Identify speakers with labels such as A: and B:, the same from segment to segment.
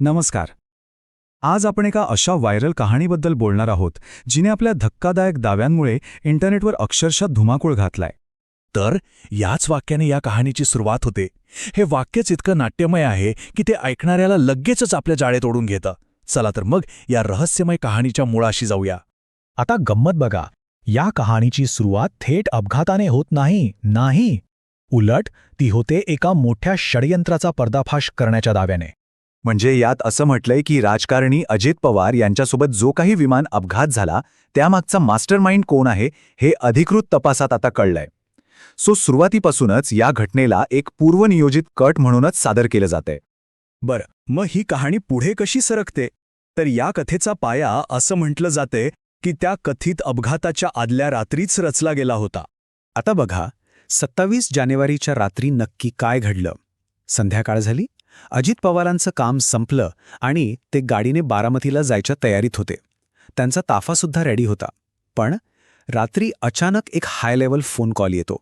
A: नमस्कार. आज आपण एका अशा व्हायरल कहाणीबद्दल बोलणार आहोत जिने आपल्या धक्कादायक दाव्यांमुळे इंटरनेटवर अक्षरशः धुमाकूळ घातलाय.
B: तर याच वाक्याने या कहाणीची सुरुवात होते. हे वाक्यच इतकं नाट्यमय आहे की ते ऐकणाऱ्याला लगेचच आपल्या जाळेत ओढून घेतं. चला तर मग या रहस्यमय कहाणीच्या मुळाशी जाऊया.
C: आता गंमत बघा, या कहाणीची सुरुवात थेट अपघाताने होत नाही. उलट ती होते एका मोठ्या षडयंत्राचा पर्दाफाश करण्याच्या दाव्याने.
A: म्हणजे यात असं म्हटलंय की राजकारणी अजित पवार यांच्यासोबत जो काही विमान अपघात झाला त्यामागचा मास्टरमाइंड कोण आहे हे अधिकृत तपासात आता कळलंय. सुरुवातीपासूनच या घटनेला एक पूर्वनियोजित कट म्हणूनच सादर केलं जातंय.
D: बरं, मग ही कहाणी पुढे कशी सरकते? तर या कथेचा पाया असं म्हटलं जाते की त्या कथित अपघाताच्या आदल्या रात्रीच रचला गेला होता. आता बघा, 27 जानेवारीच्या रात्री नक्की काय घडलं? संध्याकाळ झाली, अजित पवारांचं काम संपलं आणि ते गाडीने बारामतीला जायच्या तयारीत होते. त्यांचा ताफासुद्धा रेडी होता. पण रात्री अचानक एक हाय लेव्हल फोन कॉल येतो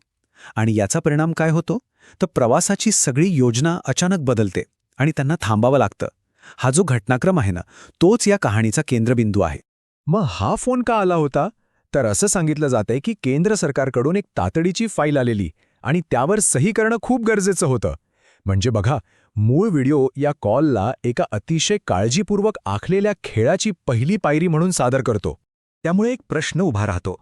D: आणि याचा परिणाम काय होतो? तर प्रवासाची सगळी योजना अचानक बदलते आणि त्यांना थांबावं लागतं. हा जो घटनाक्रम आहे ना, तोच या कहाणीचा केंद्रबिंदू आहे.
E: मग हा फोन का आला होता? तर असं सांगितलं जातंय की केंद्र सरकारकडून एक तातडीची फाईल आलेली आणि त्यावर सही करणं खूप गरजेचं होतं. म्हणजे बघा, मूळ व्हिडिओ या कॉलला एका अतिशय काळजीपूर्वक आखलेल्या खेळाची पहिली पायरी म्हणून सादर करतो.
A: त्यामुळे एक प्रश्न उभा राहतो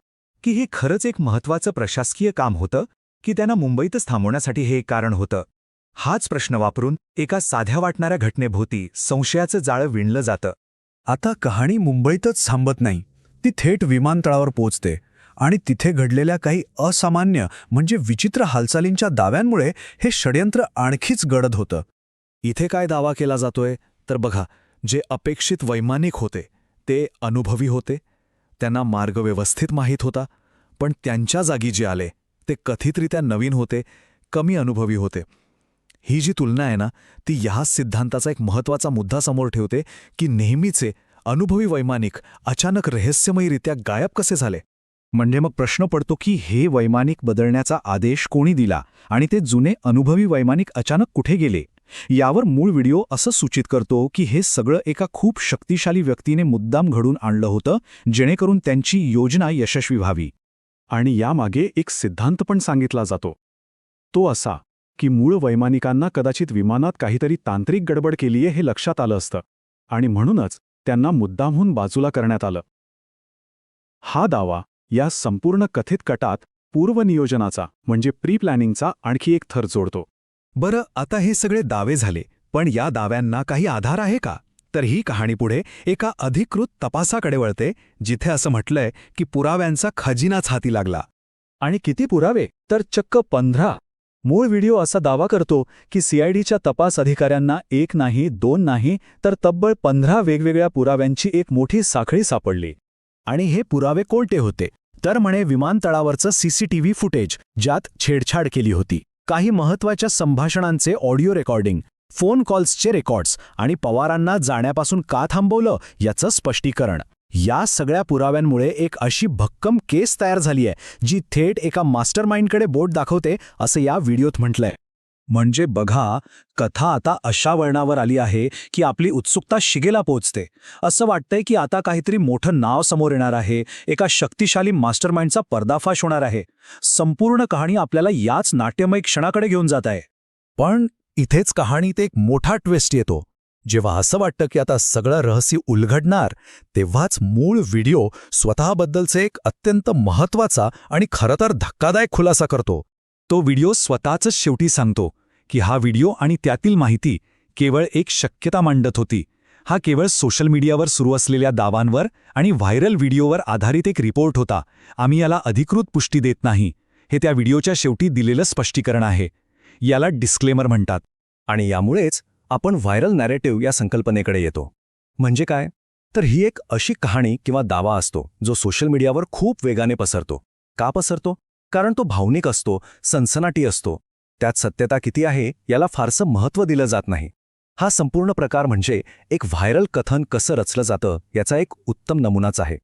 A: की हे खरंच एक महत्त्वाचं प्रशासकीय काम होतं की त्यांना मुंबईतच थांबवण्यासाठी हे एक कारण होतं? हाच प्रश्न वापरून एका साध्या वाटणाऱ्या घटनेभोवती संशयाचं जाळं विणलं जातं.
D: आता कहाणी मुंबईतच थांबत नाही, ती थेट विमानतळावर पोचते आणि तिथे घडलेल्या काही असामान्य म्हणजे विचित्र हालचालींच्या दाव्यांमुळे हे षडयंत्र आणखीच गडद होतं. इथे काय दावा केला जातोय? तर बघा, जे अपेक्षित वैमानिक होते ते अनुभवी होते, त्यांना मार्ग व्यवस्थित माहीत होता. पण त्यांच्या जागी जे आले ते कथितरित्या नवीन होते, कमी अनुभवी होते. ही जी तुलना आहे ना, ती ह्याच सिद्धांताचा एक महत्त्वाचा मुद्दा समोर ठेवते की नेहमीचे अनुभवी वैमानिक अचानक रहस्यमयीरित्या गायब कसे झाले.
A: म्हणजे मग प्रश्न पडतो की हे वैमानिक बदलण्याचा आदेश कोणी दिला आणि ते जुने अनुभवी वैमानिक अचानक कुठे गेले? यावर मूळ व्हिडिओ असं सूचित करतो की हे सगळं एका खूप शक्तिशाली व्यक्तीने मुद्दाम घडून आणलं होतं जेणेकरून त्यांची योजना यशस्वी व्हावी. आणि यामागे एक सिद्धांत पण सांगितला जातो. तो असा की मूळ वैमानिकांना कदाचित विमानात काहीतरी तांत्रिक गडबड केलीये हे लक्षात आलं असतं आणि म्हणूनच त्यांना मुद्दामहून बाजूला करण्यात आलं. हा दावा या संपूर्ण कथित कटात पूर्वनियोजनाचा म्हणजे प्री प्लॅनिंगचा आणखी एक थर जोडतो.
D: बरं, आता हे सगळे दावे झाले, पण या दाव्यांना काही आधार आहे का? तर ही कहाणी पुढे एका अधिकृत तपासाकडे वळते, जिथे असं म्हटलंय की पुराव्यांचा खजिनाच हाती लागला.
A: आणि किती पुरावे? तर चक्क 15. मूळ व्हिडिओ असा दावा करतो की सीआयडीच्या तपास अधिकाऱ्यांना एक नाही, दोन नाही, तर तब्बल 15 वेगवेगळ्या पुराव्यांची एक मोठी साखळी सापडली.
D: आणि हे पुरावे कोणते होते? तर म्हणे विमानतळावरचं सीसीटीव्ही फुटेज, ज्यात छेडछाड केली होती, काही महत्त्वाच्या संभाषणांचे ऑडिओ रेकॉर्डिंग, फोन कॉल्सचे रेकॉर्ड्स आणि पवारांना जाण्यापासून का थांबवलं याचं स्पष्टीकरण. या सगळ्या पुराव्यांमुळे एक अशी भक्कम केस तयार झाली आहे जी थेट एका मास्टरमाइंडकडे बोट दाखवते, असं या व्हिडिओत म्हटलंय. म्हणजे बघा, कथा आता अशा वळणावर आली आहे की आपली उत्सुकता शिगेला पोचते. असं वाटतंय की आता काहीतरी मोठं नाव समोर येणार आहे, एका शक्तिशाली मास्टरमाइंडचा पर्दाफाश होणार आहे. संपूर्ण कहाणी आपल्याला याच नाट्यमय क्षणाकडे घेऊन जात आहे.
C: पण इथेच कहाणीत एक मोठा ट्विस्ट येतो. जेव्हा असं वाटतं की आता सगळं रहस्य उलगडणार, तेव्हाच मूळ व्हिडिओ स्वतःबद्दलचे एक अत्यंत महत्त्वाचा आणि खरं तर धक्कादायक खुलासा करतो.
A: तो व्हिडिओ स्वतःच शेवटी सांगतो की हा व्हिडिओ आणि त्यातील माहिती केवळ एक शक्यता मांडत होती. हा केवळ सोशल मीडियावर सुरू असलेल्या दावांवर आणि व्हायरल व्हिडिओवर आधारित एक रिपोर्ट होता. आम्ही याला अधिकृत पुष्टी देत नाही. हे त्या व्हिडिओच्या शेवटी दिलेलं स्पष्टीकरण आहे. याला डिस्क्लेमर म्हणतात.
D: आणि यामुळेच आपण व्हायरल नॅरेटिव्ह या संकल्पनेकडे येतो. म्हणजे काय? तर ही एक अशी कहाणी किंवा दावा असतो जो सोशल मीडियावर खूप वेगाने पसरतो. का पसरतो? कारण तो भावनिक असतो, सनसनाटी असतो. त्यात सत्यता किती आहे याला फारसं महत्त्व दिलं जात नाही. हा संपूर्ण प्रकार म्हणजे एक व्हायरल कथन कसं रचलं जातं याचा एक उत्तम नमुनाच आहे.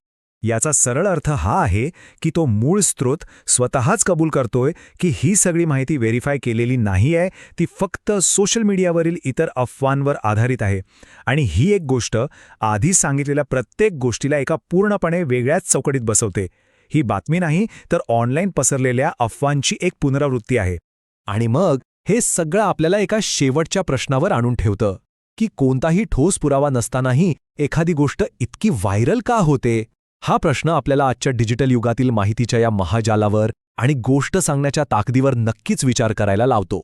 C: याचा सरळ अर्थ हा आहे की तो मूळ स्रोत स्वतःच कबूल करतोय की ही सगळी माहिती व्हेरीफाय केलेली नाही आहे, ती फक्त सोशल मीडियावरील इतर अफवांवर आधारित आहे. आणि ही एक गोष्ट आधी सांगितलेल्या प्रत्येक गोष्टीला एका पूर्णपणे वेगळ्याच चौकटीत बसवते. ही बातमी नाही, तर ऑनलाईन पसरलेल्या अफवांची एक पुनरावृत्ती आहे.
E: आणि मग हे सगळं आपल्याला एका शेवटच्या प्रश्नावर आणून ठेवतं की कोणताही ठोस पुरावा नसतानाही एखादी गोष्ट इतकी व्हायरल का होते. हा प्रश्न आपल्याला आजच्या डिजिटल युगातील माहितीच्या या महाजालावर आणि गोष्ट सांगण्याच्या ताकदीवर नक्कीच विचार करायला लावतो.